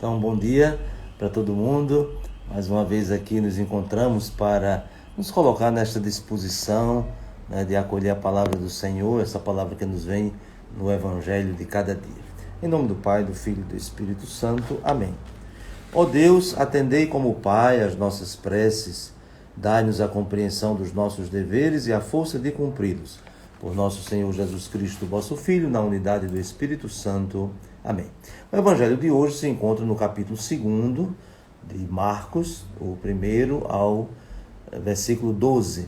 Então, bom dia para todo mundo. Mais uma vez aqui nos encontramos para nos colocar nesta disposição, de acolher a palavra do Senhor, essa palavra que nos vem no Evangelho de cada dia. Em nome do Pai, do Filho e do Espírito Santo. Amém. Ó Deus, atendei como Pai as nossas preces, dai-nos a compreensão dos nossos deveres e a força de cumpri-los. Por nosso Senhor Jesus Cristo, vosso Filho, na unidade do Espírito Santo. Amém. O Evangelho de hoje se encontra no capítulo 2 de Marcos, o 1º ao versículo 12.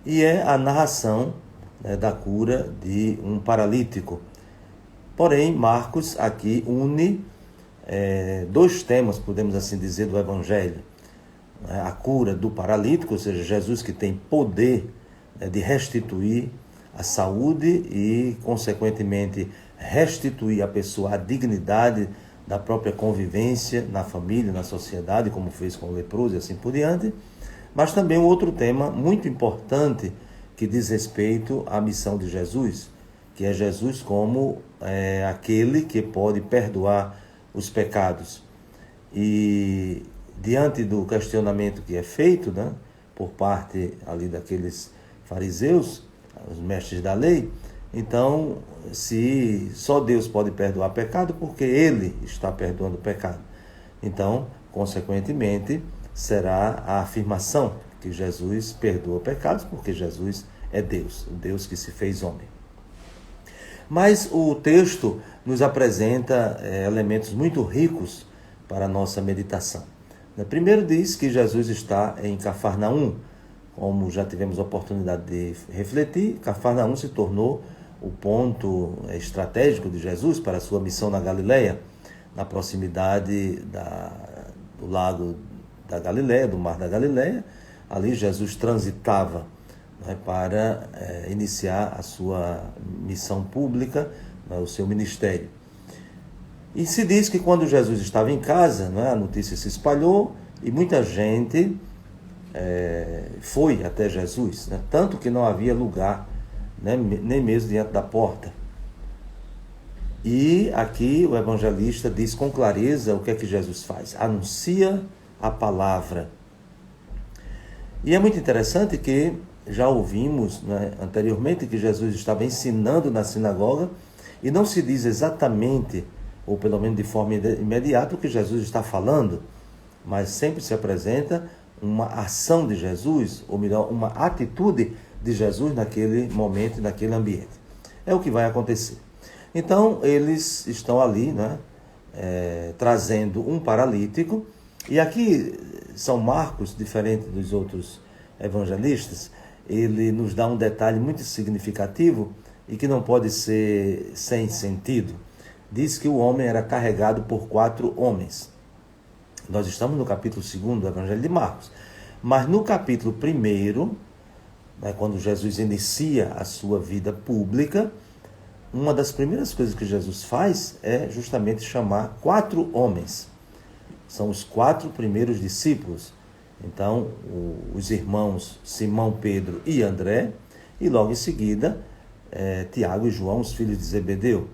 E é a narração da cura de um paralítico. Porém, Marcos aqui une dois temas, podemos assim dizer, do Evangelho. A cura do paralítico, ou seja, Jesus que tem poder de restituir a saúde e, consequentemente, restituir à pessoa a dignidade da própria convivência na família, na sociedade, como fez com o leproso e assim por diante. Mas também um outro tema muito importante que diz respeito à missão de Jesus, que é Jesus como aquele que pode perdoar os pecados. E diante do questionamento que é feito, por parte ali daqueles fariseus, os mestres da lei, então, se só Deus pode perdoar pecado, porque Ele está perdoando o pecado. Então, consequentemente, será a afirmação que Jesus perdoa pecados, porque Jesus é Deus, o Deus que se fez homem. Mas o texto nos apresenta elementos muito ricos para a nossa meditação. Primeiro diz que Jesus está em Cafarnaum. Como já tivemos a oportunidade de refletir, Cafarnaum se tornou o ponto estratégico de Jesus para a sua missão na Galileia, na proximidade do lago da Galileia, do mar da Galileia. Ali Jesus transitava para iniciar a sua missão pública, o seu ministério. E se diz que quando Jesus estava em casa, a notícia se espalhou e muita gente foi até Jesus, tanto que não havia lugar, nem mesmo diante da porta. E aqui o evangelista diz com clareza o que é que Jesus faz: anuncia a palavra. E é muito interessante que já ouvimos anteriormente que Jesus estava ensinando na sinagoga e não se diz exatamente, ou pelo menos de forma imediata, o que Jesus está falando, mas sempre se apresenta uma ação de Jesus, ou melhor, uma atitude de Jesus naquele momento, naquele ambiente. É o que vai acontecer. Então, eles estão ali, trazendo um paralítico, e aqui São Marcos, diferente dos outros evangelistas, ele nos dá um detalhe muito significativo e que não pode ser sem sentido. Diz que o homem era carregado por 4 homens. Nós estamos no capítulo 2 do Evangelho de Marcos. Mas no capítulo 1, quando Jesus inicia a sua vida pública, uma das primeiras coisas que Jesus faz é justamente chamar 4 homens. São os 4 primeiros discípulos. Então, os irmãos Simão, Pedro e André, e logo em seguida, Tiago e João, os filhos de Zebedeu.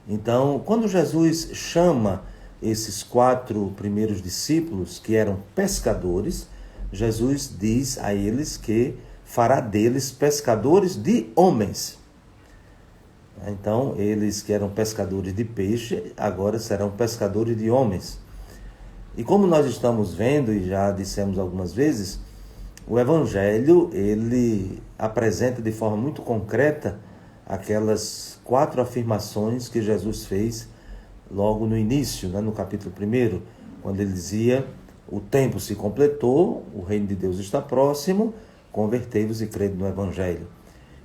Então, quando Jesus chama esses 4 primeiros discípulos, que eram pescadores, Jesus diz a eles que fará deles pescadores de homens. Então, eles que eram pescadores de peixe, agora serão pescadores de homens. E como nós estamos vendo, e já dissemos algumas vezes, o Evangelho, ele apresenta de forma muito concreta aquelas 4 afirmações que Jesus fez logo no início, no capítulo 1, quando ele dizia: o tempo se completou, o reino de Deus está próximo, convertei-vos e crede no Evangelho.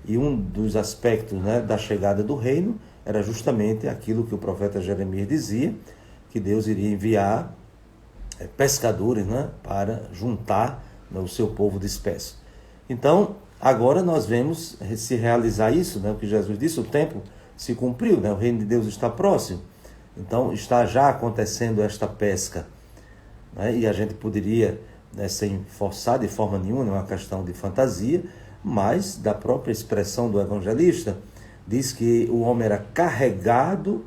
E um dos aspectos da chegada do reino era justamente aquilo que o profeta Jeremias dizia, que Deus iria enviar pescadores para juntar o seu povo disperso. Então, agora nós vemos se realizar isso, o que Jesus disse: o tempo se cumpriu, o reino de Deus está próximo. Então, está já acontecendo esta pesca. E a gente poderia, sem forçar de forma nenhuma, não é uma questão de fantasia, mas da própria expressão do evangelista, diz que o homem era carregado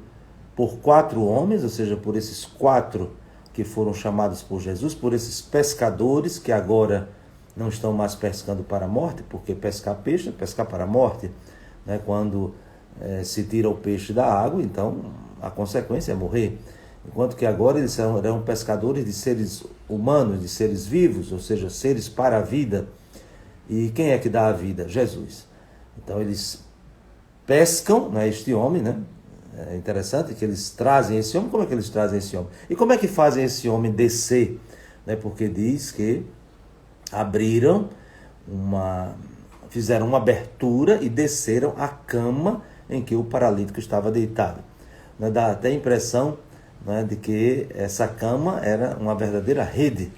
por 4 homens, ou seja, por esses 4 que foram chamados por Jesus, por esses pescadores que agora não estão mais pescando para a morte, porque pescar peixe é pescar para a morte, né? Quando se tira o peixe da água, então a consequência é morrer. Enquanto que agora eles eram pescadores de seres humanos, de seres vivos, ou seja, seres para a vida. E quem é que dá a vida? Jesus. Então eles pescam, né, este homem, né? É interessante que eles trazem esse homem. Como é que eles trazem esse homem? E como é que fazem esse homem descer? Né? Porque diz que fizeram uma abertura e desceram a cama em que o paralítico estava deitado. Né? Dá até a impressão, né, de que essa cama era uma verdadeira rede.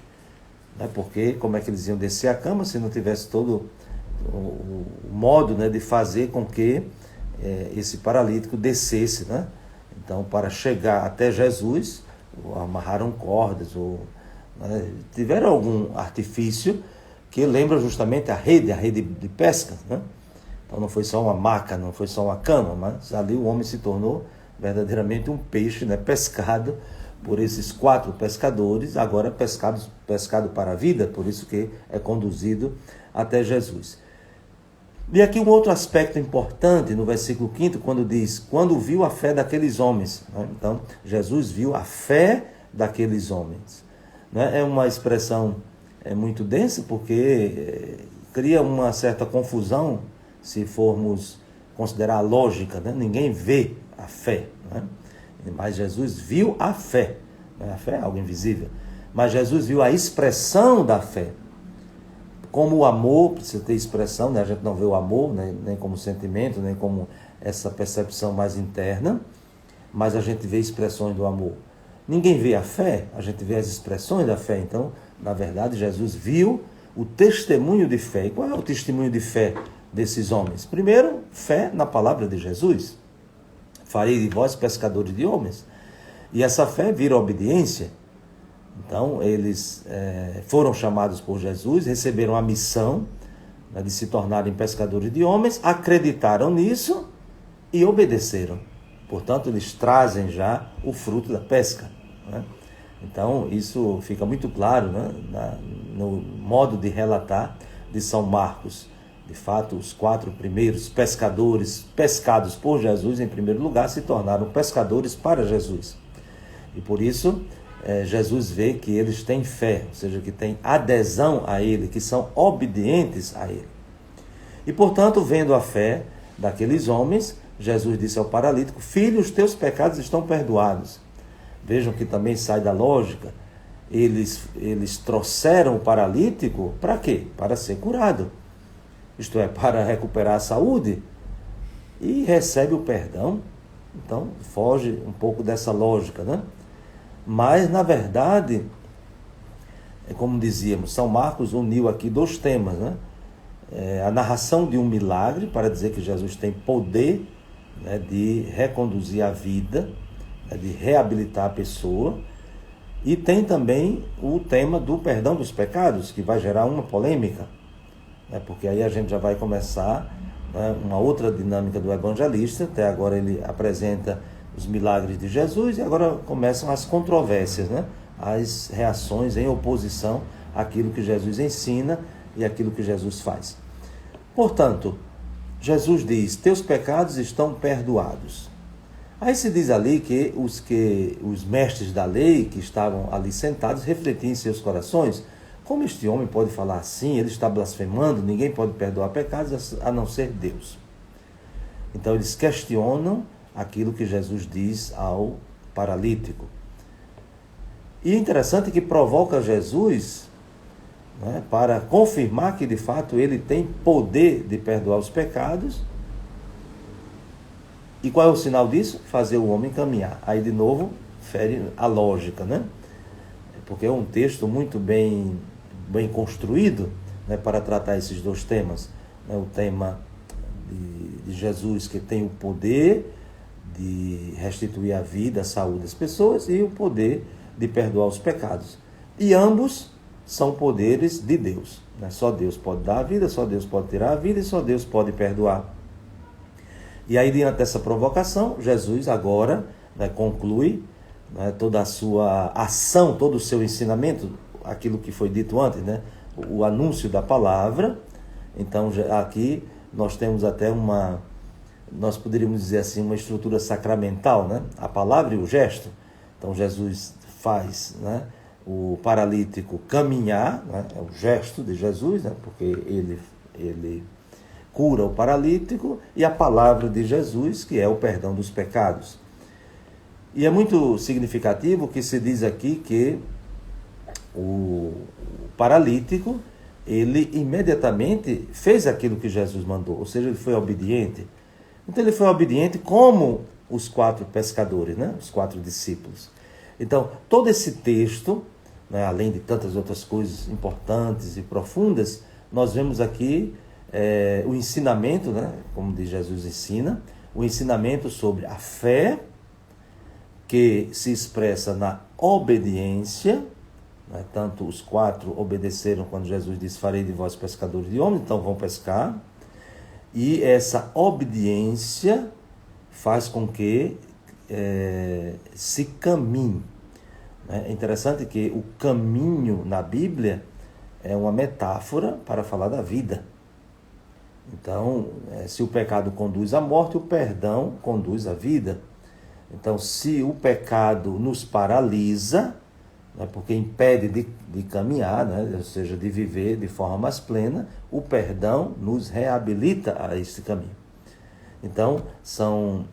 Né? Porque como é que eles iam descer a cama se não tivesse todo o modo, né, de fazer com que esse paralítico descesse, né? Então, para chegar até Jesus, amarraram cordas, né, tiveram algum artifício que lembra justamente a rede de pesca, né? Então não foi só uma maca, não foi só uma cama, mas ali o homem se tornou verdadeiramente um peixe, né, pescado por esses 4 pescadores, agora pescado para a vida, por isso que é conduzido até Jesus. E aqui um outro aspecto importante no versículo 5, quando diz, quando viu a fé daqueles homens. Né? Então, Jesus viu a fé daqueles homens. Né? É uma expressão muito densa, porque cria uma certa confusão, se formos considerar a lógica. Né? Ninguém vê a fé. Né? Mas Jesus viu a fé. A fé é algo invisível. Mas Jesus viu a expressão da fé. Como o amor precisa ter expressão, né? A gente não vê o amor, né? Nem como sentimento, nem como essa percepção mais interna, mas a gente vê expressões do amor. Ninguém vê a fé, a gente vê as expressões da fé. Então, na verdade, Jesus viu o testemunho de fé. E qual é o testemunho de fé desses homens? Primeiro, fé na palavra de Jesus. Farei de vós pescadores de homens. E essa fé vira obediência. Então, eles foram chamados por Jesus, receberam a missão, né, de se tornarem pescadores de homens, acreditaram nisso e obedeceram. Portanto, eles trazem já o fruto da pesca. Né? Então, isso fica muito claro, né, no modo de relatar de São Marcos. De fato, os 4 primeiros pescadores pescados por Jesus, em primeiro lugar, se tornaram pescadores para Jesus. E por isso, Jesus vê que eles têm fé, ou seja, que têm adesão a Ele, que são obedientes a Ele. E, portanto, vendo a fé daqueles homens, Jesus disse ao paralítico, filho, os teus pecados estão perdoados. Vejam que também sai da lógica. Eles trouxeram o paralítico para quê? Para ser curado. Isto é, para recuperar a saúde. E recebe o perdão. Então, foge um pouco dessa lógica, né? Mas, na verdade, como dizíamos, São Marcos uniu aqui 2 temas, né? A narração de um milagre, para dizer que Jesus tem poder, né, de reconduzir a vida, né, de reabilitar a pessoa, e tem também o tema do perdão dos pecados, que vai gerar uma polêmica, né, porque aí a gente já vai começar, né, uma outra dinâmica do evangelista. Até agora ele apresenta os milagres de Jesus, e agora começam as controvérsias, né? As reações em oposição àquilo que Jesus ensina e àquilo que Jesus faz. Portanto, Jesus diz, teus pecados estão perdoados. Aí se diz ali que os mestres da lei que estavam ali sentados refletiam em seus corações, como este homem pode falar assim, ele está blasfemando, ninguém pode perdoar pecados a não ser Deus. Então eles questionam aquilo que Jesus diz ao paralítico. E é interessante que provoca Jesus, né, para confirmar que de fato ele tem poder de perdoar os pecados. E qual é o sinal disso? Fazer o homem caminhar. Aí de novo fere a lógica, né? Porque é um texto muito bem construído, né, para tratar esses 2 temas. Né? O tema de Jesus, que tem o poder de restituir a vida, a saúde das pessoas, e o poder de perdoar os pecados. E ambos são poderes de Deus. Né? Só Deus pode dar a vida, só Deus pode tirar a vida e só Deus pode perdoar. E aí, diante dessa provocação, Jesus agora né, conclui, né, toda a sua ação, todo o seu ensinamento, aquilo que foi dito antes, né, o anúncio da palavra. Então aqui nós temos até nós poderíamos dizer assim, uma estrutura sacramental, né? A palavra e o gesto. Então Jesus faz, né, o paralítico caminhar, né? É o gesto de Jesus, né? Porque ele cura o paralítico, e a palavra de Jesus, que é o perdão dos pecados. E é muito significativo que se diz aqui que o paralítico, ele imediatamente fez aquilo que Jesus mandou, ou seja, ele foi obediente. Então ele foi obediente como os 4 pescadores, né? Os 4 discípulos. Então, todo esse texto, né, além de tantas outras coisas importantes e profundas, nós vemos aqui o ensinamento, né, como diz Jesus ensina, o ensinamento sobre a fé, que se expressa na obediência, né? Tanto os 4 obedeceram quando Jesus disse: farei de vós pescadores de homens, então vão pescar. E essa obediência faz com que se caminhe. É interessante que o caminho na Bíblia é uma metáfora para falar da vida. Então, se o pecado conduz à morte, o perdão conduz à vida. Então, se o pecado nos paralisa, né, porque impede de caminhar, né, ou seja, de viver de forma mais plena, o perdão nos reabilita a esse caminho. Então, são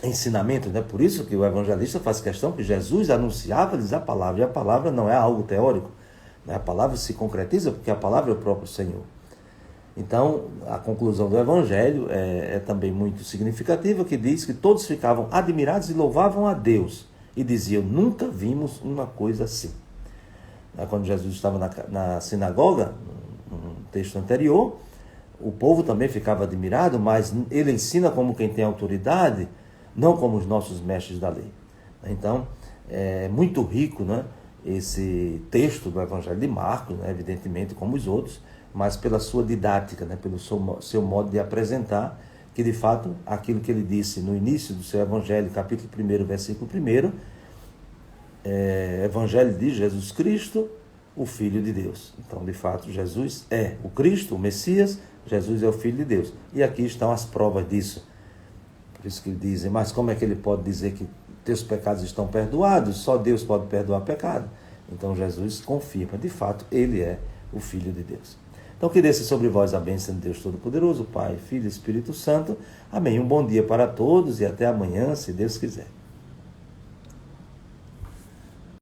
ensinamentos, né? Por isso que o evangelista faz questão que Jesus anunciava-lhes a palavra, e a palavra não é algo teórico, né? A palavra se concretiza porque a palavra é o próprio Senhor. Então, a conclusão do Evangelho é também muito significativa, que diz que todos ficavam admirados e louvavam a Deus, e diziam: nunca vimos uma coisa assim. Quando Jesus estava na sinagoga, no texto anterior, o povo também ficava admirado, mas ele ensina como quem tem autoridade, não como os nossos mestres da lei. Então, é muito rico, né, esse texto do Evangelho de Marcos, né, evidentemente como os outros, mas pela sua didática, né, pelo seu modo de apresentar, que de fato, aquilo que ele disse no início do seu Evangelho, capítulo 1, versículo 1, Evangelho de Jesus Cristo, o Filho de Deus. Então, de fato, Jesus é o Cristo, o Messias, Jesus é o Filho de Deus. E aqui estão as provas disso. Por isso que dizem: mas como é que ele pode dizer que teus pecados estão perdoados? Só Deus pode perdoar pecado. Então, Jesus confirma, de fato, ele é o Filho de Deus. Então, que desça sobre vós a bênção de Deus Todo-Poderoso, Pai, Filho e Espírito Santo. Amém. Um bom dia para todos e até amanhã, se Deus quiser.